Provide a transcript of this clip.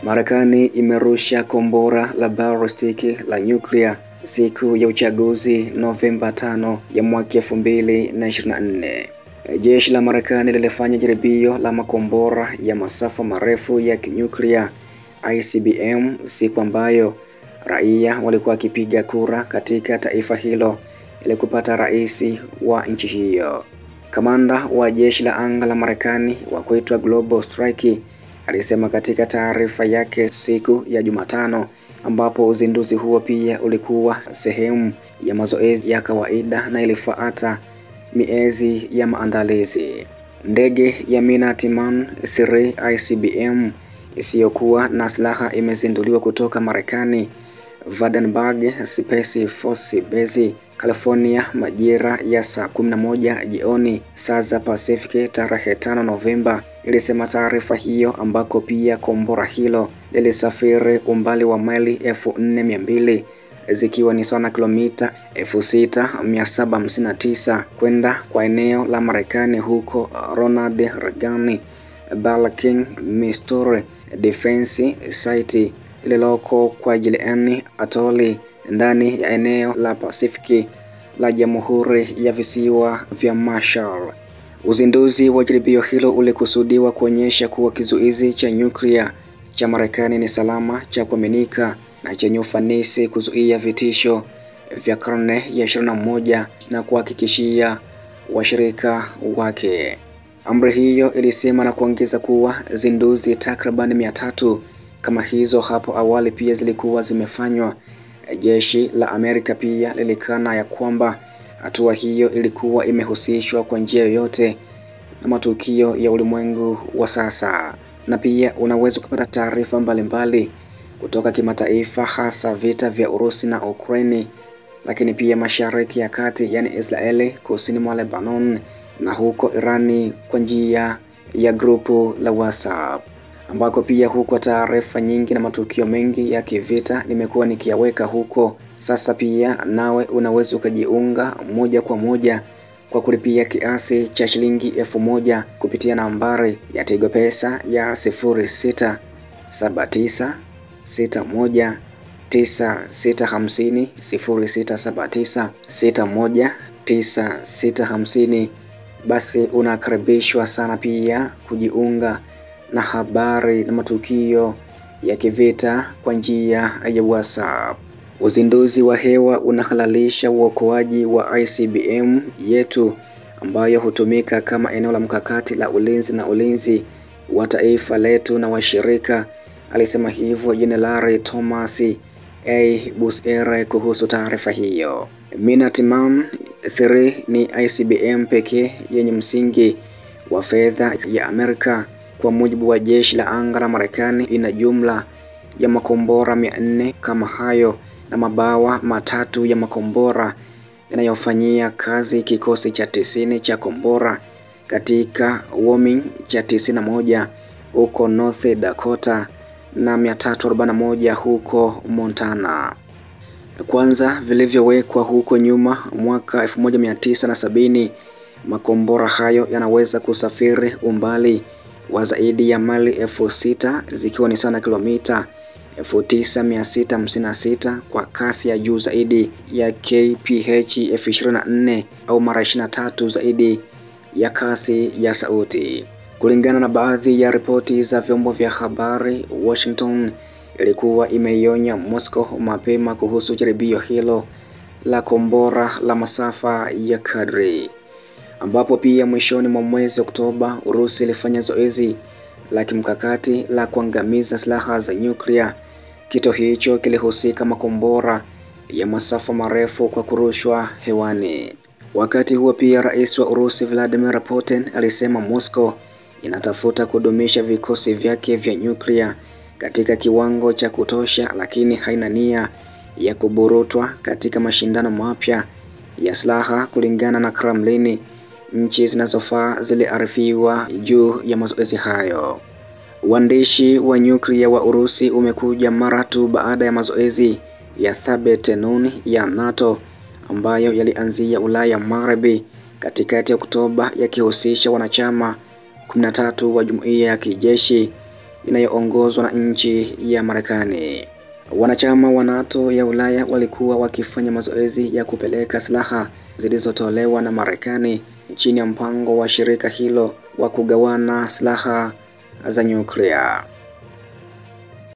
Marekani imerusha kombora la balistiki la nyuklia siku ya uchaguzi Novemba 5 ya mwaka 2024. Jeshi la Marekani lilifanya jaribio la makombora ya masafa marefu ya kinyuklia ICBM siku ambayo raia walikuwa wakipiga kura katika taifa hilo ili kupata rais wa nchi hiyo. Kamanda wa jeshi la anga la Marekani wa kuitwa Global Strike alisema katika taarifa yake siku ya Jumatano, ambapo uzinduzi huo pia ulikuwa sehemu ya mazoezi ya kawaida na ilifuata miezi ya maandalizi. Ndege ya Minuteman III ICBM isiyokuwa na silaha imezinduliwa kutoka Marekani, Vandenberg Space Force Base, California majira ya saa 11 jioni saa za Pacific tarehe 5 Novemba, ilisema taarifa hiyo, ambako pia kombora hilo lilisafiri umbali wa maili 4200 zikiwa ni sawa na kilomita 6759 kwenda kwa eneo la Marekani huko Ronald Reagan Barking Missouri Defense Site lililoko kwa Julian Atoll ndani ya eneo la Pasifiki la Jamhuri ya Visiwa vya Marshall. Uzinduzi wa jaribio hilo ulikusudiwa kuonyesha kuwa kizuizi cha nyuklia cha Marekani ni salama, cha kuaminika na chenye ufanisi kuzuia vitisho vya karne ya 21 na kuhakikishia washirika wake. Amri hiyo ilisema na kuongeza kuwa zinduzi takriban 300 kama hizo hapo awali pia zilikuwa zimefanywa. Jeshi la Amerika pia lilikana ya kwamba hatua hiyo ilikuwa imehusishwa kwa njia yoyote na matukio ya ulimwengu wa sasa. Na pia unaweza kupata taarifa mbalimbali kutoka kimataifa, hasa vita vya Urusi na Ukraine, lakini pia Mashariki ya Kati yani Israeli, kusini mwa Lebanon na huko Irani kwa njia ya grupu la WhatsApp, ambako pia huko taarifa nyingi na matukio mengi ya kivita nimekuwa nikiyaweka huko. Sasa pia nawe unaweza ukajiunga moja kwa moja kwa kulipia kiasi cha shilingi 1000 kupitia nambari ya Tigo Pesa ya 0679619650 0679619650. Basi unakaribishwa sana pia kujiunga na habari na matukio ya kivita kwa njia ya WhatsApp. Uzinduzi wa hewa unahalalisha uokoaji wa ICBM yetu ambayo hutumika kama eneo la mkakati la ulinzi wa taifa letu na washirika, alisema hivyo Jenerali Thomas A. Busere kuhusu taarifa hiyo. Minuteman III ni ICBM pekee yenye msingi wa fedha ya Amerika. Kwa mujibu wa jeshi la anga la Marekani, ina jumla ya makombora 400 kama hayo na mabawa 3 ya makombora yanayofanyia kazi kikosi cha 90 cha kombora katika Wyoming, cha 91 huko North Dakota na 341 huko Montana. Kwanza vilivyowekwa huko nyuma mwaka 1970, makombora hayo yanaweza kusafiri umbali wa zaidi ya maili 6000 zikiwa ni sawa na kilomita 9656 kwa kasi ya juu zaidi ya kph 24 au mara 23 zaidi ya kasi ya sauti. Kulingana na baadhi ya ripoti za vyombo vya habari, Washington ilikuwa imeionya Moscow mapema kuhusu jaribio hilo la kombora la masafa ya kadri, ambapo pia mwishoni mwa mwezi Oktoba Urusi ilifanya zoezi la kimkakati la kuangamiza silaha za nyuklia. Kito hicho kilihusika makombora ya masafa marefu kwa kurushwa hewani. Wakati huo pia rais wa Urusi Vladimir Putin alisema Moscow inatafuta kudumisha vikosi vyake vya nyuklia katika kiwango cha kutosha, lakini haina nia ya kuburutwa katika mashindano mapya ya silaha. Kulingana na Kremlin, nchi zinazofaa ziliarifiwa juu ya mazoezi hayo. Uandishi wa nyuklia wa Urusi umekuja mara tu baada ya mazoezi ya Thabet Nun ya NATO ambayo yalianzia Ulaya Magharibi katikati ya Oktoba, yakihusisha wanachama 13 wa jumuiya ya kijeshi inayoongozwa na nchi ya Marekani. Wanachama wa NATO ya Ulaya walikuwa wakifanya mazoezi ya kupeleka silaha zilizotolewa na Marekani chini ya mpango wa shirika hilo wa kugawana silaha za nyuklia.